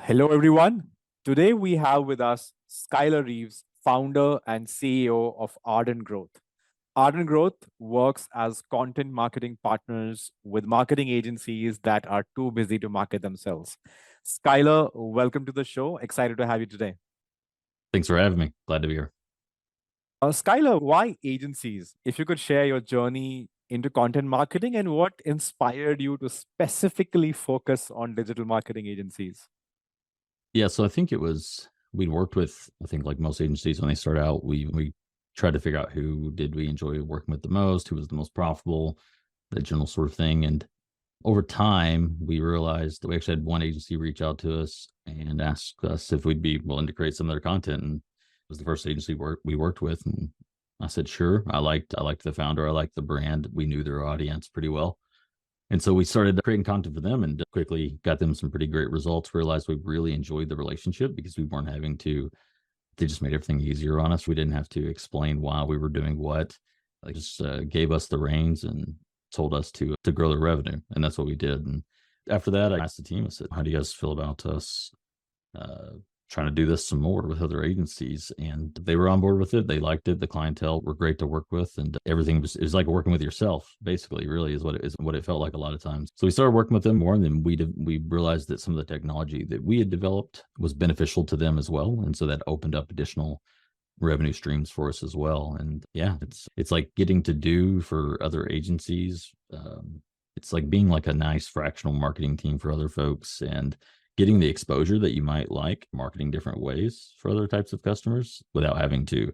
Hello, everyone. Today we have with us Skyler Reeves, founder and CEO of Ardent Growth. Ardent Growth works as content marketing partners with marketing agencies that are too busy to market themselves. Skyler, welcome to the show. Excited to have you today. Thanks for having me. Glad to be here. Skyler, why agencies? If you could share your journey into content marketing and what inspired you to specifically focus on digital marketing agencies. Yeah, so I think we'd worked with, I think like most agencies when they start out, we tried to figure out who did we enjoy working with the most, who was the most profitable, that general sort of thing. And over time, we realized that we actually had one agency reach out to us and ask us if we'd be willing to create some of their content. And it was the first agency we worked with. And I said, sure. I liked the founder. I liked the brand. We knew their audience pretty well. And so we started creating content for them and quickly got them some pretty great results. Realized we really enjoyed the relationship because we weren't having to, they just made everything easier on us. We didn't have to explain why we were doing what. They just gave us the reins and told us to grow the revenue. And that's what we did. And after that, I asked the team, I said, how do you guys feel about us trying to do this some more with other agencies? And they were on board with it. They liked it. The clientele were great to work with, and everything was, it was like working with yourself, basically, really is what it felt like a lot of times. So we started working with them more, and then we realized that some of the technology that we had developed was beneficial to them as well. And so that opened up additional revenue streams for us as well. And yeah, it's like getting to do for other agencies. It's like being like a nice fractional marketing team for other folks and getting the exposure that you might like marketing different ways for other types of customers without having to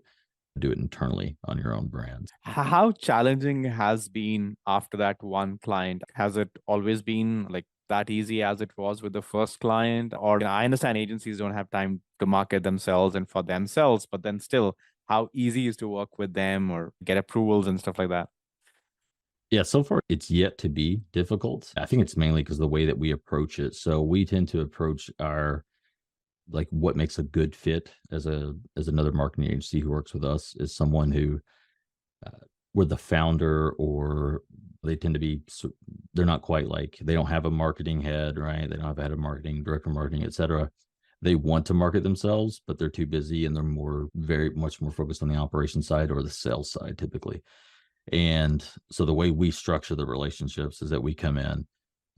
do it internally on your own brand. How challenging has been after that one client? Has it always been like that easy as it was with the first client? Or I understand agencies don't have time to market themselves and for themselves, but then still, how easy is to work with them or get approvals and stuff like that? Yeah, so far it's yet to be difficult. I think it's mainly because the way that we approach it. So we tend to approach our like what makes a good fit as another marketing agency who works with us is someone who we're the founder, or they tend to be, they're not quite like, they don't have a marketing head, right? They don't have a head of marketing, director of marketing, etc. They want to market themselves, but they're too busy and they're very much more focused on the operations side or the sales side typically. And so the way we structure the relationships is that we come in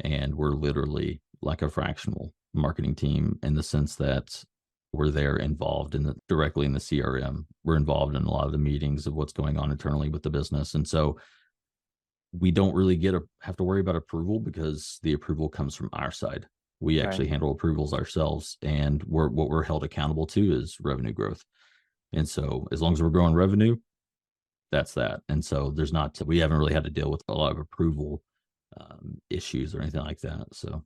and we're literally like a fractional marketing team in the sense that we're there involved directly in the CRM. We're involved in a lot of the meetings of what's going on internally with the business. And so we don't really have to worry about approval because the approval comes from our side. We actually handle approvals ourselves, and what we're held accountable to is revenue growth. And so as long as we're growing revenue, that's that. And so we haven't really had to deal with a lot of approval issues or anything like that. So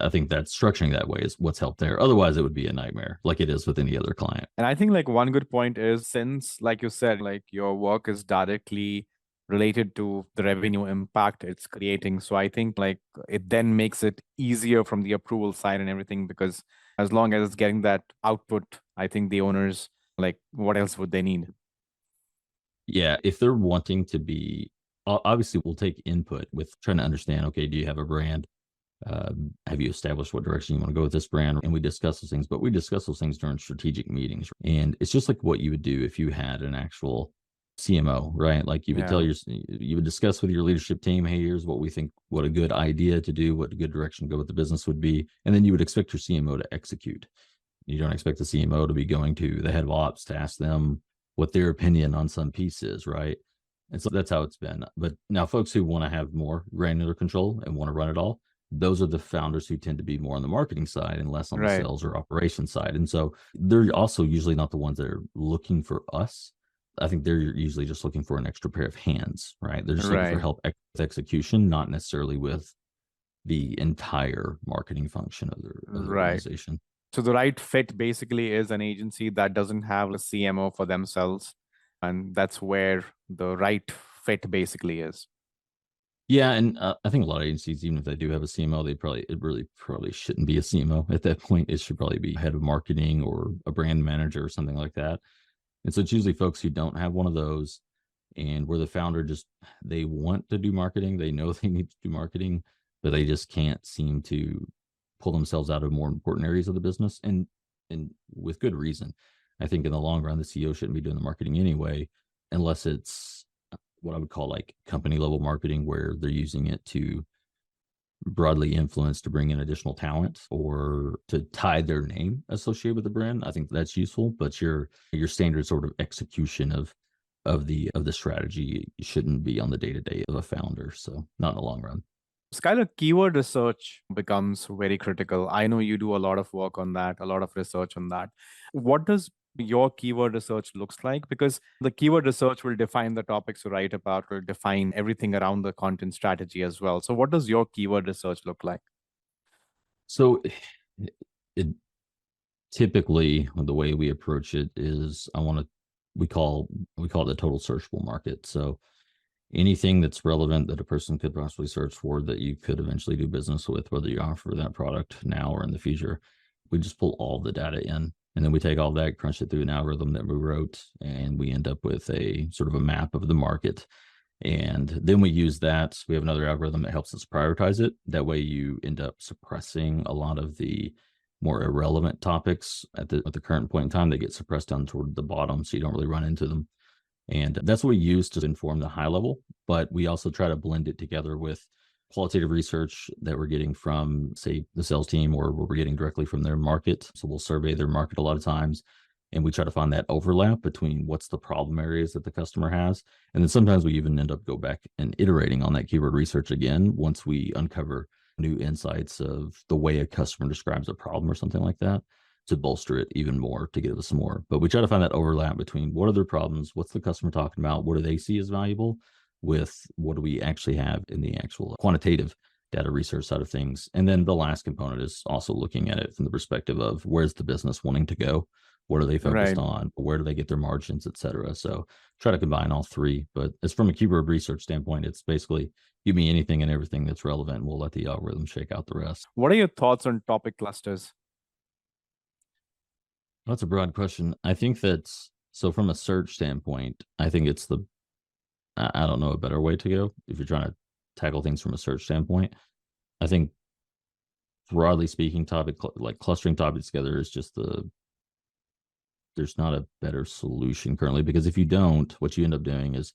I think that structuring that way is what's helped there. Otherwise, it would be a nightmare like it is with any other client. And I think like one good point is, since like you said, like your work is directly related to the revenue impact it's creating. So I think like it then makes it easier from the approval side and everything, because as long as it's getting that output, I think the owners, like, what else would they need? Yeah, if they're wanting to be, obviously we'll take input with trying to understand, okay, do you have a brand? Have you established what direction you want to go with this brand? And we discuss those things, but we discuss those things during strategic meetings. And it's just like what you would do if you had an actual CMO, right? Like you would you would discuss with your leadership team, hey, here's what we think, what a good idea to do, what a good direction to go with the business would be. And then you would expect your CMO to execute. You don't expect the CMO to be going to the head of ops to ask them what their opinion on some piece is, right? And so that's how it's been. But now folks who want to have more granular control and want to run it all, those are the founders who tend to be more on the marketing side and less on the sales or operations side. And so they're also usually not the ones that are looking for us. I think they're usually just looking for an extra pair of hands, right? They're just looking for help with execution, not necessarily with the entire marketing function of their organization. So the right fit basically is an agency that doesn't have a CMO for themselves. And that's where the right fit basically is. Yeah. And I think a lot of agencies, even if they do have a CMO, it really probably shouldn't be a CMO at that point. It should probably be head of marketing or a brand manager or something like that. And so it's usually folks who don't have one of those, and where the founder they want to do marketing. They know they need to do marketing, but they just can't seem to pull themselves out of more important areas of the business, and with good reason. I think in the long run, the CEO shouldn't be doing the marketing anyway, unless it's what I would call like company level marketing, where they're using it to broadly influence to bring in additional talent or to tie their name associated with the brand. I think that's useful, but your standard sort of execution of the strategy shouldn't be on the day to day of a founder. So not in the long run. Skylar, keyword research becomes very critical. I know you do a lot of work on that, a lot of research on that. What does your keyword research looks like? Because the keyword research will define the topics you write about, will define everything around the content strategy as well. So what does your keyword research look like? So it typically the way we approach it is we call it the total searchable market. So anything that's relevant that a person could possibly search for that you could eventually do business with, whether you offer that product now or in the future, we just pull all the data in. And then we take all that, crunch it through an algorithm that we wrote, and we end up with a sort of a map of the market. And then we use that. We have another algorithm that helps us prioritize it. That way you end up suppressing a lot of the more irrelevant topics at the current point in time. They get suppressed down toward the bottom, so you don't really run into them. And that's what we use to inform the high level, but we also try to blend it together with qualitative research that we're getting from, say, the sales team, or what we're getting directly from their market. So we'll survey their market a lot of times, and we try to find that overlap between what's the problem areas that the customer has. And then sometimes we even end up go back and iterating on that keyword research again once we uncover new insights of the way a customer describes a problem or something like that, to bolster it even more, to give us some more. But we try to find that overlap between what are their problems, what's the customer talking about, what do they see as valuable, with what do we actually have in the actual quantitative data research side of things. And then the last component is also looking at it from the perspective of where's the business wanting to go, what are they focused Right. on, where do they get their margins, et cetera. So try to combine all three. But as from a keyword research standpoint, it's basically give me anything and everything that's relevant, and we'll let the algorithm shake out the rest. What are your thoughts on topic clusters? That's a broad question. I think that's so from a search standpoint, I think it's I don't know a better way to go if you're trying to tackle things from a search standpoint. I think broadly speaking, like clustering topics together is just there's not a better solution currently, because if you don't, what you end up doing is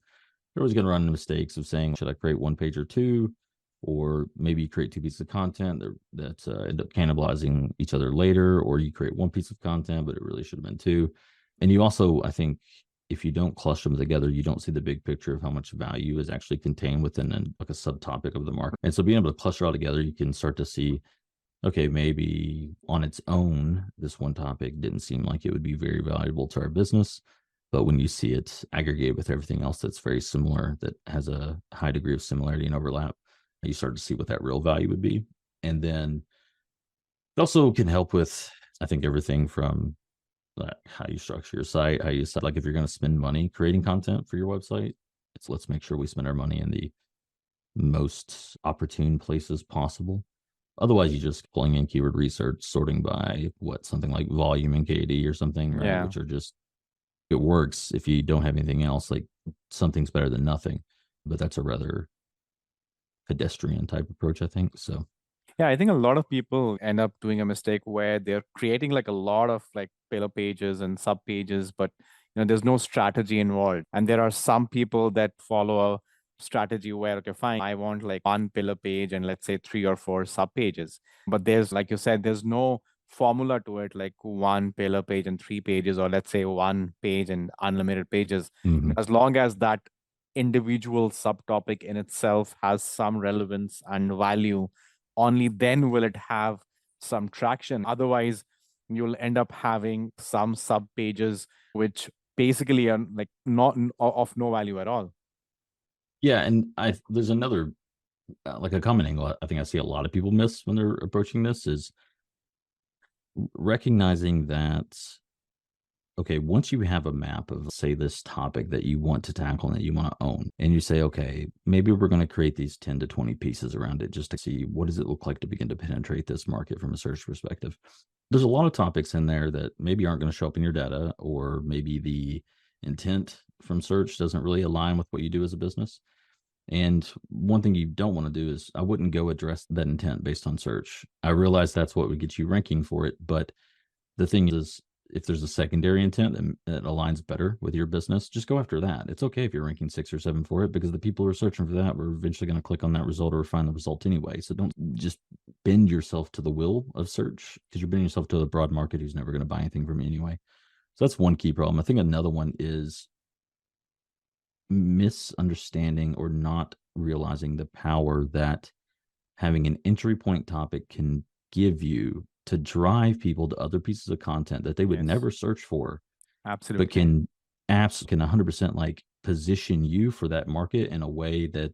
you're always going to run into mistakes of saying, should I create one page or two? Or maybe you create two pieces of content that end up cannibalizing each other later, or you create one piece of content, but it really should have been two. And you also, I think, if you don't cluster them together, you don't see the big picture of how much value is actually contained within like a subtopic of the market. And so being able to cluster all together, you can start to see, okay, maybe on its own, this one topic didn't seem like it would be very valuable to our business. But when you see it aggregate with everything else that's very similar, that has a high degree of similarity and overlap, you start to see what that real value would be. And then it also can help with, I think, everything from how you structure your site, how you decide, like if you're going to spend money creating content for your website, let's make sure we spend our money in the most opportune places possible. Otherwise, you're just pulling in keyword research, sorting by something like volume and KD or something, right? Yeah. Which are just, it works if you don't have anything else. Like something's better than nothing, but that's a rather pedestrian type approach, I think. So Yeah, I think a lot of people end up doing a mistake where they're creating like a lot of like pillar pages and sub pages, but there's no strategy involved. And there are some people that follow a strategy where, okay, fine, I want like one pillar page and let's say 3 or 4 sub pages. But there's, like you said, there's no formula to it, like one pillar page and 3 pages, or let's say one page and unlimited pages. As long as that individual subtopic in itself has some relevance and value, only then will it have some traction. Otherwise, you'll end up having some sub pages which basically are like not of no value at all. yeah, and there's another like a common angle I think I see a lot of people miss when they're approaching this is recognizing that, okay, once you have a map of, say, this topic that you want to tackle and that you want to own, and you say, okay, maybe we're going to create these 10 to 20 pieces around it just to see what does it look like to begin to penetrate this market from a search perspective. There's a lot of topics in there that maybe aren't going to show up in your data, or maybe the intent from search doesn't really align with what you do as a business. And one thing you don't want to do is I wouldn't go address that intent based on search. I realize that's what would get you ranking for it. But the thing is, if there's a secondary intent that aligns better with your business, just go after that. It's okay if you're ranking 6 or 7 for it, because the people who are searching for that were eventually going to click on that result or find the result anyway. So don't just bend yourself to the will of search, because you're bending yourself to the broad market who's never going to buy anything from you anyway. So that's one key problem. I think another one is misunderstanding or not realizing the power that having an entry point topic can give you to drive people to other pieces of content that they would Yes, never search for, but absolutely. can 100% like position you for that market in a way that,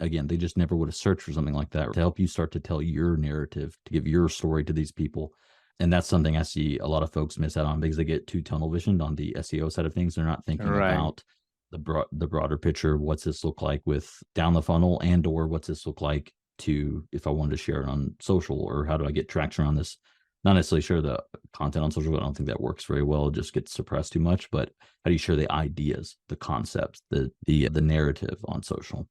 again, they just never would have searched for something like that, to help you start to tell your narrative, to give your story to these people. And that's something I see a lot of folks miss out on, because they get too tunnel visioned on the SEO side of things. They're not thinking Right. about the broader picture. What's this look like with down the funnel, and or what's this look like to, if I wanted to share it on social, or how do I get traction on this? Not necessarily share the content on social. I don't think that works very well. It just gets suppressed too much. But how do you share the ideas, the concepts, the narrative on social?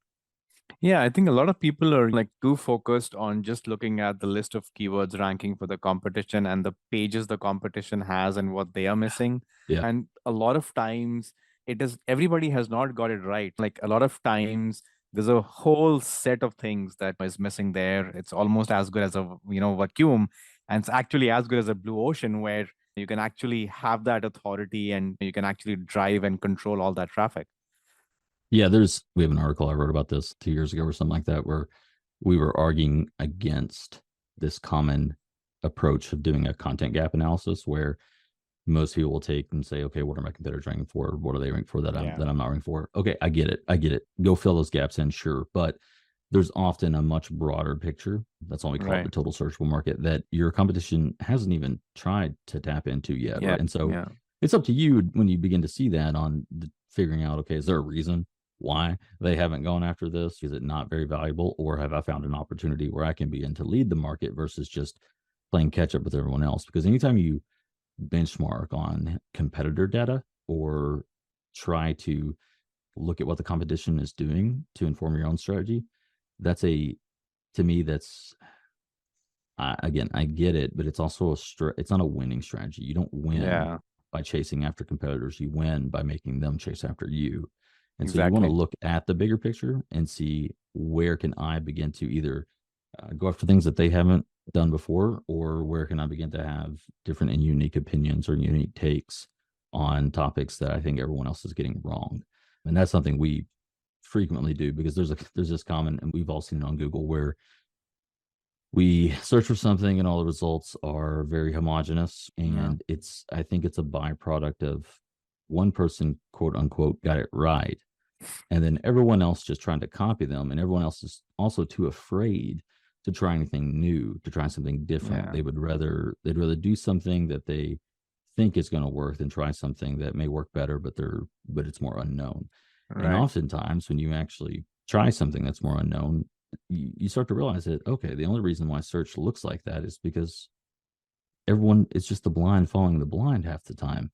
Yeah, I think a lot of people are like too focused on just looking at the list of keywords ranking for the competition and the pages the competition has and what they are missing. Yeah. And a lot of times it is everybody has not got it right. Like a lot of times there's a whole set of things that is missing there. It's almost as good as a, vacuum, and it's actually as good as a blue ocean where you can actually have that authority and you can actually drive and control all that traffic. Yeah, we have an article I wrote about this 2 years ago or something like that, where we were arguing against this common approach of doing a content gap analysis, where most people will take and say, okay, what are my competitors ranking for? What are they ranking for that I'm Yeah. not ranking for? Okay, I get it. I get it. Go fill those gaps in, sure. But there's often a much broader picture. That's why we call it the Right. total searchable market, that your competition hasn't even tried to tap into yet. Yeah. Right. And so Yeah. it's up to you when you begin to see that on figuring out, okay, is there a reason why they haven't gone after this? Is it not very valuable? Or have I found an opportunity where I can begin to lead the market versus just playing catch up with everyone else? Because anytime you benchmark on competitor data, or try to look at what the competition is doing to inform your own strategy, that's to me, that's, again, I get it, but it's also it's not a winning strategy. You don't win Yeah. by chasing after competitors. You win by making them chase after you. And so you want to Exactly. look at the bigger picture and see, where can I begin to either go after things that they haven't done before, or where can I begin to have different and unique opinions or unique takes on topics that I think everyone else is getting wrong. And that's something we frequently do, because there's this common, and we've all seen it on Google, where we search for something and all the results are very homogenous. Yeah. And I think it's a byproduct of one person, quote unquote, got it right, and then everyone else just trying to copy them, and everyone else is also too afraid to try anything new, to try something different. Yeah. They'd rather do something that they think is going to work than try something that may work better, but it's more unknown. And Right. oftentimes when you actually try something that's more unknown, you start to realize that, okay, the only reason why search looks like that is because everyone, it's just the blind following the blind half the time.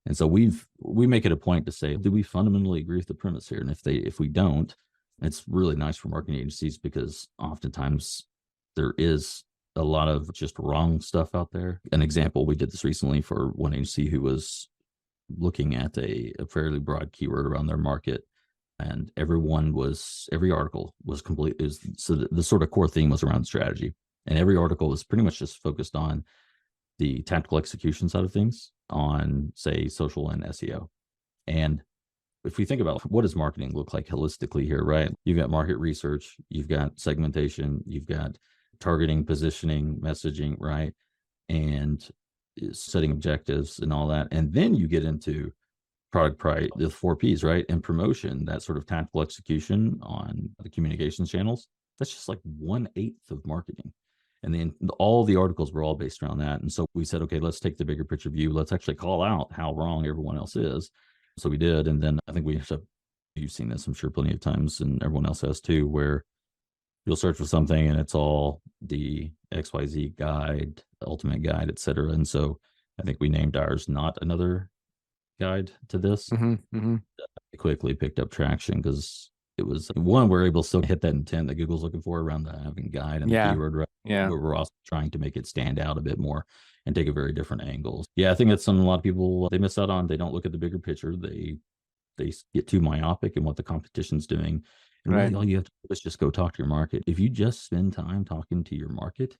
And so we make it a point to say, do we fundamentally agree with the premise here? And if we don't, it's really nice for marketing agencies, because oftentimes there is a lot of just wrong stuff out there. An example, we did this recently for one agency who was looking at a fairly broad keyword around their market, and every article was complete. So the sort of core theme was around strategy, and every article was pretty much just focused on the tactical execution side of things on, say, social and SEO. And if we think about what does marketing look like holistically here, right? You've got market research, you've got segmentation, you've got targeting, positioning, messaging, right? And setting objectives and all that. And then you get into product price, the 4 Ps, right? And promotion, that sort of tactical execution on the communications channels. That's just like 1/8 of marketing. And then all the articles were all based around that. And so we said, okay, let's take the bigger picture view. Let's actually call out how wrong everyone else is. So we did. And then I think you've seen this, I'm sure, plenty of times, and everyone else has too, where you'll search for something and it's all the XYZ guide, ultimate guide, et cetera. And so I think we named ours Not Another Guide to This. Hmm. Hmm. It quickly picked up traction because It was one, we're able to still hit that intent that Google's looking for around the having guide and the Yeah. keyword, right? Yeah. But we're also trying to make it stand out a bit more and take a very different angles. Yeah, I think that's something a lot of people they miss out on. They don't look at the bigger picture. They get too myopic in what the competition's doing. And Right. really all you have to do is just go talk to your market. If you just spend time talking to your market,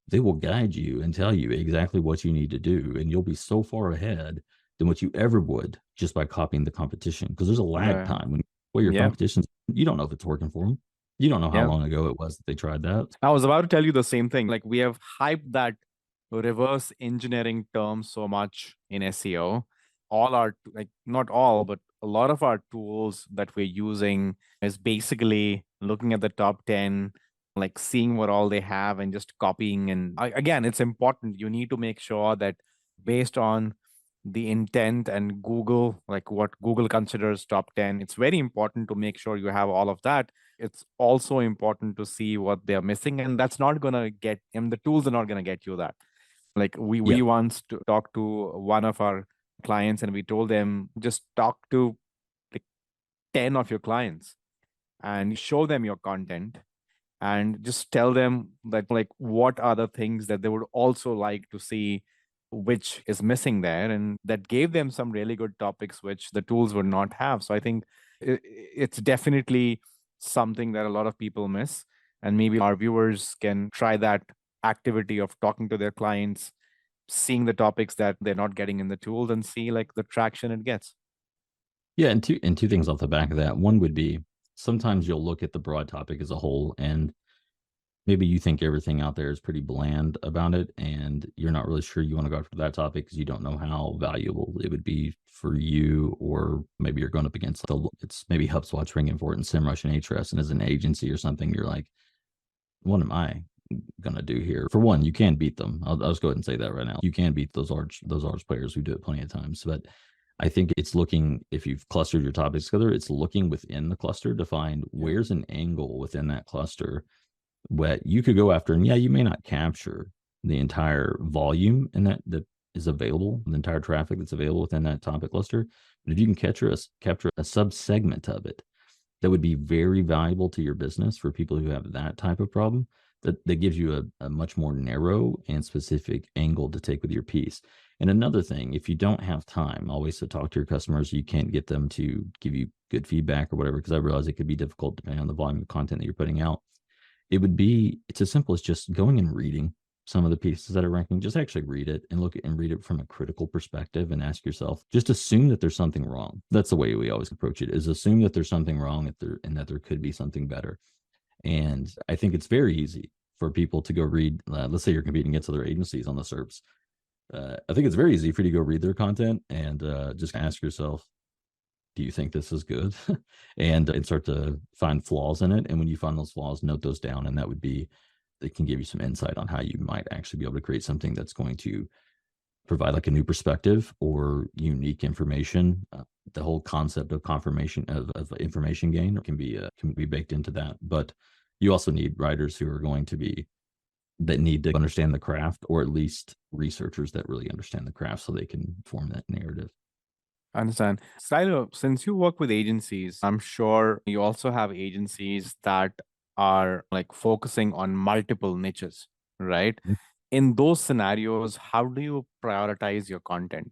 they will guide you and tell you exactly what you need to do. And you'll be so far ahead than what you ever would just by copying the competition. Because there's a lag Right. time when your Yeah. competition, you don't know if it's working for them. You don't know how Yeah. long ago it was that they tried that. I was about to tell you the same thing. Like we have hyped that reverse engineering term so much in SEO. All our, like, not all, but a lot of our tools that we're using is basically looking at the top 10, like seeing what all they have and just copying. And again, it's important. You need to make sure that based on the intent and Google, like what Google considers top 10, it's very important to make sure you have all of that. It's also important to see what they're missing. And that's not going to get, and the tools are not going to get you that. Like we Yeah. once talked to one of our clients and we told them, just talk to like 10 of your clients and show them your content and just tell them that, like, what are the things that they would also like to see, which is missing there. And that gave them some really good topics which the tools would not have. So I think it's definitely something that a lot of people miss, and maybe our viewers can try that activity of talking to their clients, seeing the topics that they're not getting in the tools, and see like the traction it gets. Yeah. And two things off the back of that. One would be sometimes you'll look at the broad topic as a whole and maybe you think everything out there is pretty bland about it and you're not really sure you want to go after that topic because you don't know how valuable it would be for you, or maybe you're going up against it's maybe HubSpot's ringing for it and SEMrush and Ahrefs, and as an agency or something you're like, what am I gonna do here? For one, you can beat them. I'll just go ahead and say that right now. You can beat those large players. We do it plenty of times, but I think it's looking, if you've clustered your topics together, it's looking within the cluster to find where's an angle within that cluster what you could go after. And yeah, you may not capture the entire volume and that is available, the entire traffic that's available within that topic cluster. But if you can capture a sub-segment of it, that would be very valuable to your business for people who have that type of problem. That gives you a much more narrow and specific angle to take with your piece. And another thing, if you don't have time always to talk to your customers, you can't get them to give you good feedback or whatever, because I realize it could be difficult depending on the volume of content that you're putting out. It's as simple as just going and reading some of the pieces that are ranking. Just actually read it and read it from a critical perspective and ask yourself, just assume that there's something wrong. That's the way we always approach it, is assume that there's something wrong and that there could be something better. And I think it's very easy for people to go read, let's say you're competing against other agencies on the SERPs. I think it's very easy for you to go read their content and just ask yourself, do you think this is good? and start to find flaws in it. And when you find those flaws, note those down. And it can give you some insight on how you might actually be able to create something that's going to provide like a new perspective or unique information. The whole concept of confirmation of information gain can be baked into that. But you also need writers who are going to that need to understand the craft, or at least researchers that really understand the craft so they can form that narrative. I understand. Skyler, since you work with agencies, I'm sure you also have agencies that are like focusing on multiple niches, right? Mhm. In those scenarios, how do you prioritize your content?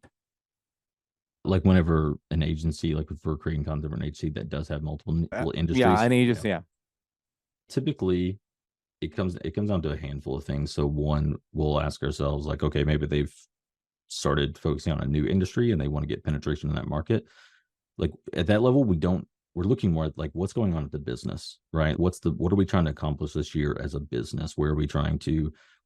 Like whenever an agency, like if we're creating content for an agency that does have multiple Yeah, industries, an agency, yeah. typically it comes down to a handful of things. So one, we'll ask ourselves like, okay, maybe they've started focusing on a new industry and they want to get penetration in that market. Like at that level, we're looking more at like what's going on at the business, right? What are we trying to accomplish this year as a business? Where are we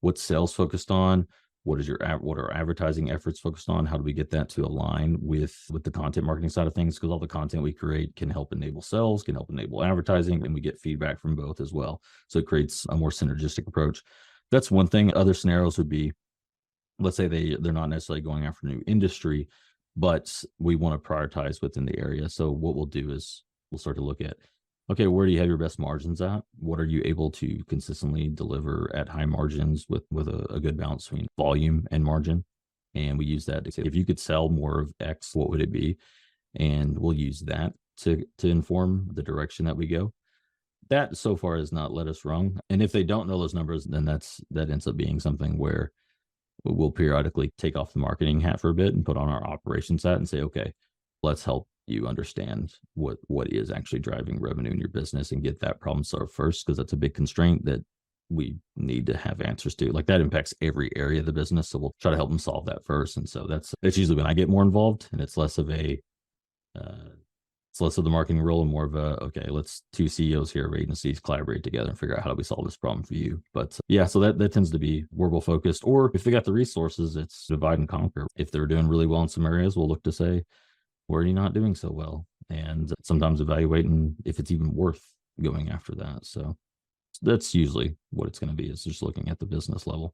what's sales focused on? What are advertising efforts focused on? How do we get that to align with the content marketing side of things? Because all the content we create can help enable sales, can help enable advertising, and we get feedback from both as well. So it creates a more synergistic approach. That's one thing. Other scenarios would be, let's say they're not necessarily going after a new industry, but we want to prioritize within the area. So what we'll do is we'll start to look at, okay, where do you have your best margins at? What are you able to consistently deliver at high margins with a good balance between volume and margin? And we use that to say, if you could sell more of X, what would it be? And we'll use that to inform the direction that we go. That so far has not led us wrong. And if they don't know those numbers, then that ends up being something where we'll periodically take off the marketing hat for a bit and put on our operations hat and say, okay, let's help you understand what is actually driving revenue in your business and get that problem solved first, because that's a big constraint that we need to have answers to. Like that impacts every area of the business. So we'll try to help them solve that first. And so that's usually when I get more involved, and it's less of the marketing role and more of a, okay, let's two CEOs here of agencies collaborate together and figure out how do we solve this problem for you. But yeah, so that tends to be where we'll focus. Or if they got the resources, it's divide and conquer. If they're doing really well in some areas, we'll look to say, where are you not doing so well? And sometimes evaluating if it's even worth going after that. So that's usually what it's going to be, is just looking at the business level.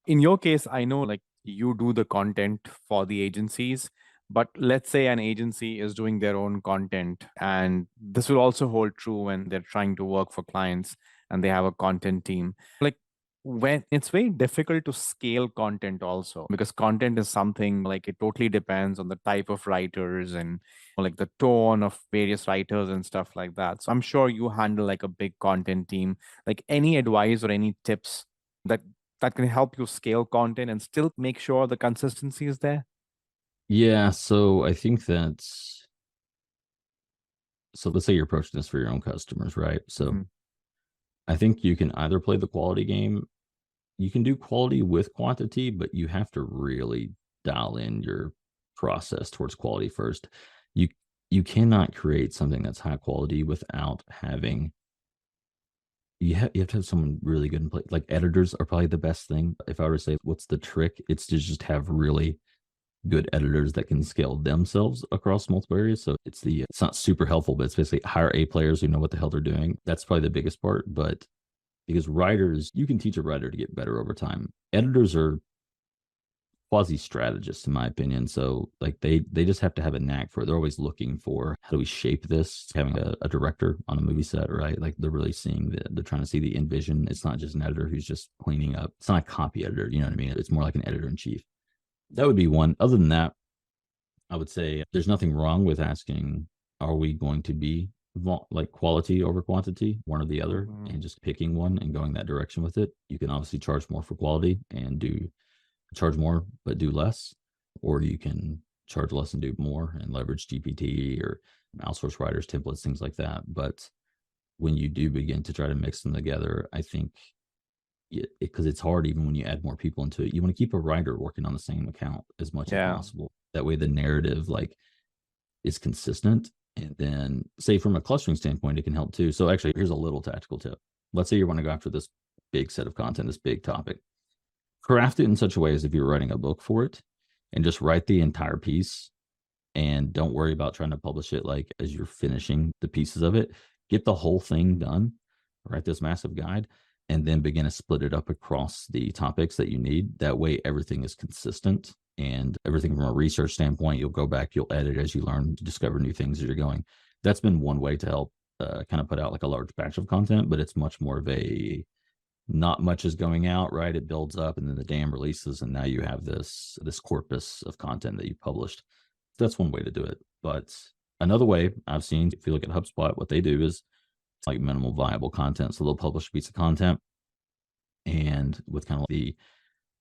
In your case, I know like you do the content for the agencies, but let's say an agency is doing their own content, and this will also hold true when they're trying to work for clients and they have a content team. Like when it's very difficult to scale content also, because content is something like it totally depends on the type of writers and like the tone of various writers and stuff like that. So I'm sure you handle like a big content team. Like any advice or any tips that can help you scale content and still make sure the consistency is there? Yeah. So I think that's, so let's say you're approaching this for your own customers, right? So Mhm. I think you can either play the quality game. You can do quality with quantity, but you have to really dial in your process towards quality first. You you cannot create something that's high quality without having, you have to have someone really good in play. Like editors are probably the best thing. If I were to say what's the trick, it's to just have really good editors that can scale themselves across multiple areas. So it's not super helpful, but it's basically hire A players who know what the hell they're doing. That's probably the biggest part. But because writers, you can teach a writer to get better over time. Editors are quasi strategists, in my opinion. So like they just have to have a knack for it. They're always looking for, how do we shape this? Having a director on a movie set, right? Like they're really seeing they're trying to see the end vision. It's not just an editor who's just cleaning up. It's not a copy editor, you know what I mean? It's more like an editor in chief. That would be one. Other than that, I would say there's nothing wrong with asking, are we going to be like quality over quantity, one or the other, Mhm. and just picking one and going that direction with it. You can obviously charge more for quality and charge more but do less, or you can charge less and do more and leverage GPT or outsource writers, templates, things like that. But when you do begin to try to mix them together, I think because it's hard even when you add more people into it, you want to keep a writer working on the same account as much as Yeah. possible. That way the narrative like is consistent. And then say from a clustering standpoint, it can help too. So actually, here's a little tactical tip. Let's say you want to go after this big set of content, this big topic. Craft it in such a way as if you're writing a book for it, and just write the entire piece, and don't worry about trying to publish it like as you're finishing the pieces of it. Get the whole thing done, write this massive guide, and then begin to split it up across the topics that you need. That way everything is consistent, and everything from a research standpoint, you'll go back, you'll edit as you learn, discover new things as you're going. That's been one way to help kind of put out like a large batch of content, but it's much more of a, not much is going out, right? It builds up and then the dam releases, and now you have this corpus of content that you published. That's one way to do it. But another way I've seen, if you look at HubSpot, what they do is it's like minimal viable content. So they'll publish a piece of content and with kind of the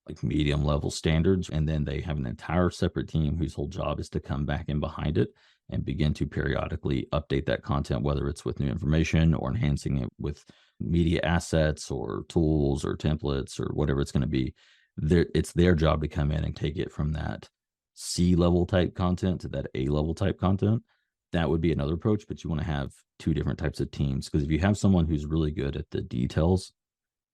like medium level standards, and then they have an entire separate team whose whole job is to come back in behind it and begin to periodically update that content, whether it's with new information or enhancing it with media assets or tools or templates or whatever it's going to be. It's their job to come in and take it from that C level type content to that A level type content. That would be another approach, but you want to have two different types of teams, because if you have someone who's really good at the details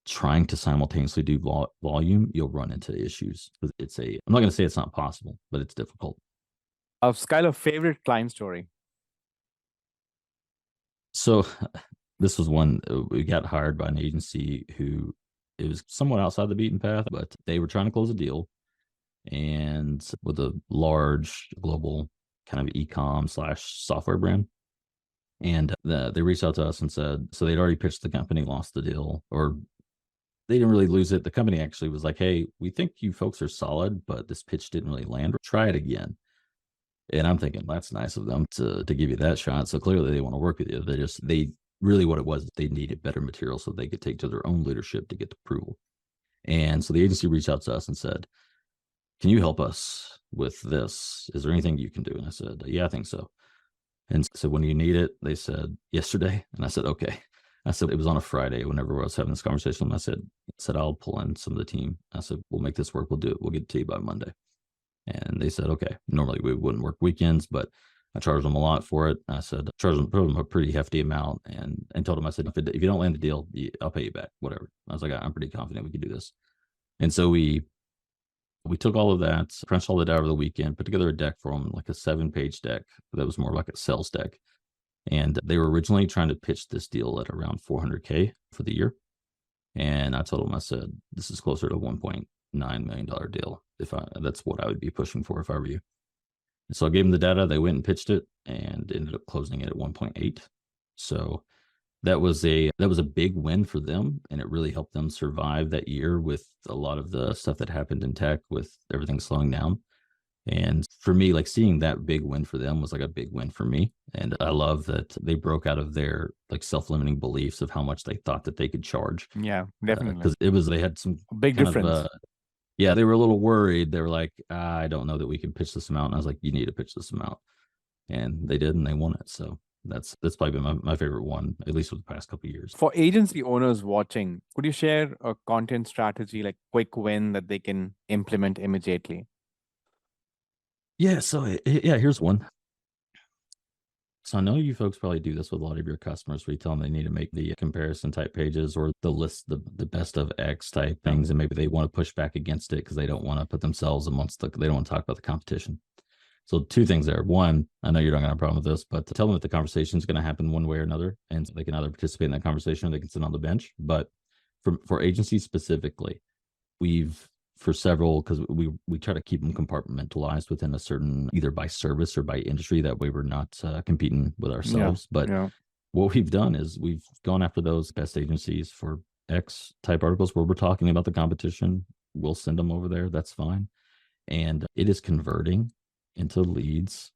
trying to simultaneously do volume, you'll run into issues. I'm not going to say it's not possible, but it's difficult. Skyler, favorite client story? So this was one, we got hired by an agency who, it was somewhat outside the beaten path, but they were trying to close a deal, and with a large global kind of e-com / software brand. And they reached out to us and said, so they'd already pitched the company, lost the deal, or they didn't really lose it. The company actually was like, hey, we think you folks are solid, but this pitch didn't really land. Try it again. And I'm thinking, that's nice of them to give you that shot. So clearly they want to work with you. They really, what it was, they needed better material so they could take to their own leadership to get approval. And so the agency reached out to us and said, can you help us with this? Is there anything you can do? And I said, yeah, I think so. And so when you need it, they said yesterday. And I said, okay. I said, it was on a Friday whenever I was having this conversation. I said, I'll pull in some of the team. I said, we'll make this work. We'll do it. We'll get it to you by Monday. And they said, okay. Normally we wouldn't work weekends, but I charged them a lot for it. I said, charged them a pretty hefty amount and told them, I said, if you don't land the deal, I'll pay you back, whatever. I was like, I'm pretty confident we could do this. And so we took all of that, crunched all it out over the weekend, put together a deck for them, like a 7-page deck that was more like a sales deck. And they were originally trying to pitch this deal at around $400K for the year. And I told them, I said, this is closer to $1.9 million deal. That's what I would be pushing for if I were you. And so I gave them the data. They went and pitched it and ended up closing it at 1.8. So that was a big win for them, and it really helped them survive that year with a lot of the stuff that happened in tech with everything slowing down. And for me, like, seeing that big win for them was like a big win for me. And I love that they broke out of their like self-limiting beliefs of how much they thought that they could charge. Yeah, definitely. Because they had some A big kind difference. of yeah, they were a little worried. They were like, I don't know that we can pitch this amount. And I was like, you need to pitch this amount. And they did, and they won it. So that's probably been my favorite one, at least for the past couple of years. For agency owners watching, could you share a content strategy, like quick win that they can implement immediately? Yeah. So yeah, here's one. So I know you folks probably do this with a lot of your customers where you tell them they need to make the comparison type pages or the list, the best of X type things. And maybe they want to push back against it because they don't want to put themselves amongst they don't want to talk about the competition. So 2 things there. One, I know you're not going to have a problem with this, but tell them that the conversation is going to happen one way or another. And they can either participate in that conversation or they can sit on the bench. But for agencies specifically, for several, because we try to keep them compartmentalized within a certain, either by service or by industry. That way we're not competing with ourselves. But what we've done is we've gone after those best agencies for X type articles where we're talking about the competition. We'll send them over there. That's fine. And it is converting into leads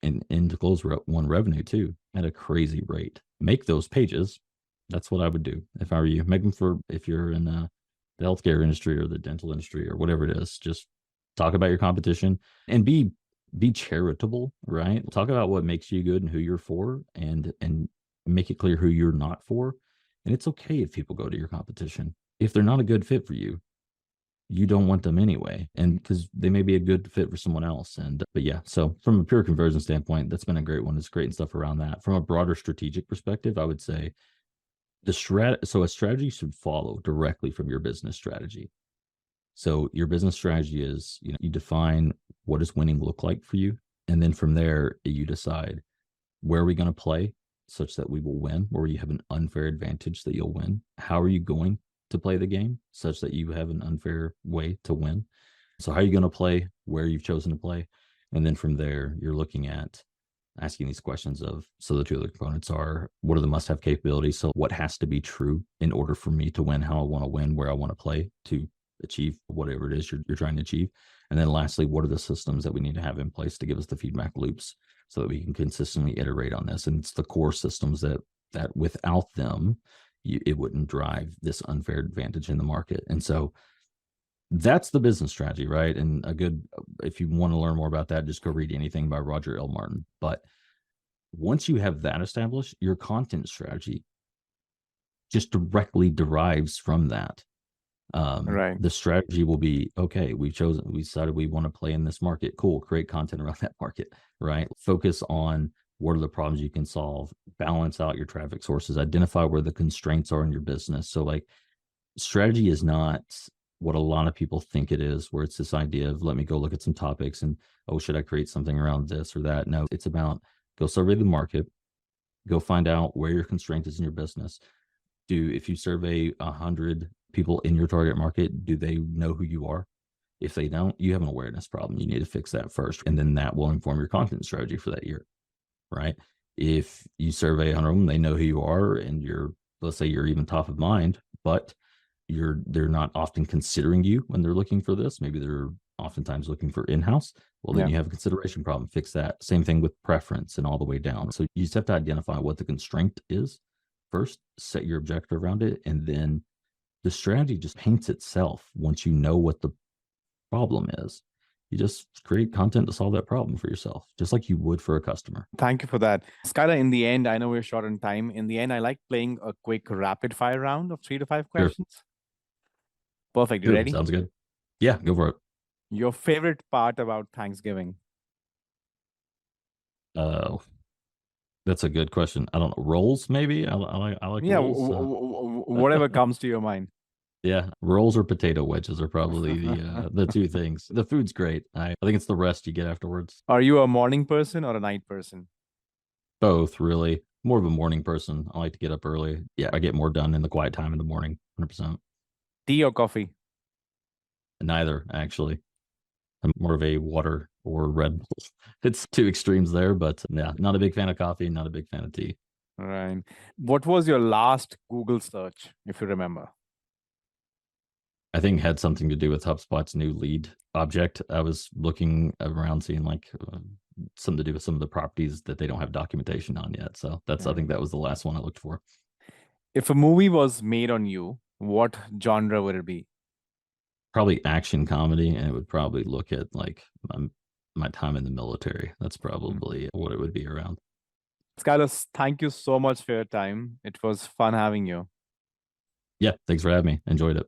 and into close one revenue too at a crazy rate. Make those pages. That's what I would do if I were you. Make them for if you're in the healthcare industry or the dental industry or whatever it is. Just talk about your competition and be charitable, right? Talk about what makes you good and who you're for, and make it clear who you're not for. And it's okay if people go to your competition. If they're not a good fit for you, you don't want them anyway, and because they may be a good fit for someone else. But yeah, so from a pure conversion standpoint, that's been a great one. It's great and stuff around that. From a broader strategic perspective, I would say a strategy should follow directly from your business strategy. So your business strategy is, you define what does winning look like for you, and then from there you decide where are we going to play such that we will win, where you have an unfair advantage that you'll win. How are you going to play the game such that you have an unfair way to win? So how are you going to play, where you've chosen to play? And then from there, you're looking at asking these questions of, so the 2 other components are, what are the must-have capabilities? So what has to be true in order for me to win, how I want to win, where I want to play to achieve whatever it is you're trying to achieve. And then lastly, what are the systems that we need to have in place to give us the feedback loops so that we can consistently iterate on this? And it's the core systems that without them, it wouldn't drive this unfair advantage in the market. And so that's the business strategy, right? And if you want to learn more about that, just go read anything by Roger L. Martin. But once you have that established, your content strategy just directly derives from that. Right. The strategy will be, okay, we decided we want to play in this market. Cool. Create content around that market, right? Focus on what are the problems you can solve, balance out your traffic sources, identify where the constraints are in your business. So like, strategy is not what a lot of people think it is, where it's this idea of, let me go look at some topics and, oh, should I create something around this or that? No, it's about go survey the market, go find out where your constraint is in your business. If you survey 100 people in your target market, do they know who you are? If they don't, you have an awareness problem. You need to fix that first. And then that will inform your content strategy for that year, right? If you survey 100 of them, they know who you are, and let's say you're even top of mind, but they're not often considering you when they're looking for this. Maybe they're oftentimes looking for in-house. Well, then Yeah. you have a consideration problem, fix that. Same thing with preference and all the way down. So you just have to identify what the constraint is first, set your objective around it, and then the strategy just paints itself once you know what the problem is. You just create content to solve that problem for yourself, just like you would for a customer. Thank you for that. Skylar, in the end, I know we're short on time. In the end, I like playing a quick rapid fire round of 3 to 5 Sure. questions. Perfect. You Sure. ready? Sounds good. Yeah, go for it. Your favorite part about Thanksgiving? Uh, that's a good question. I don't know. Rolls, maybe? I like Yeah, rolls. whatever comes to your mind. Yeah, rolls or potato wedges are probably the two things. The food's great. I think it's the rest you get afterwards. Are you a morning person or a night person? Both, really. More of a morning person. I like to get up early. Yeah, I get more done in the quiet time in the morning. 100%. Tea or coffee? Neither, actually. I'm more of a water or Red Bull. It's two extremes there, but yeah, not a big fan of coffee, not a big fan of tea. Right. What was your last Google search, if you remember? I think had something to do with HubSpot's new lead object. I was looking around seeing like something to do with some of the properties that they don't have documentation on yet. So I think that was the last one I looked for. If a movie was made on you, what genre would it be? Probably action comedy, and it would probably look at like my time in the military. That's probably what it would be around. Skylar, thank you so much for your time. It was fun having you. Yeah, thanks for having me. Enjoyed it.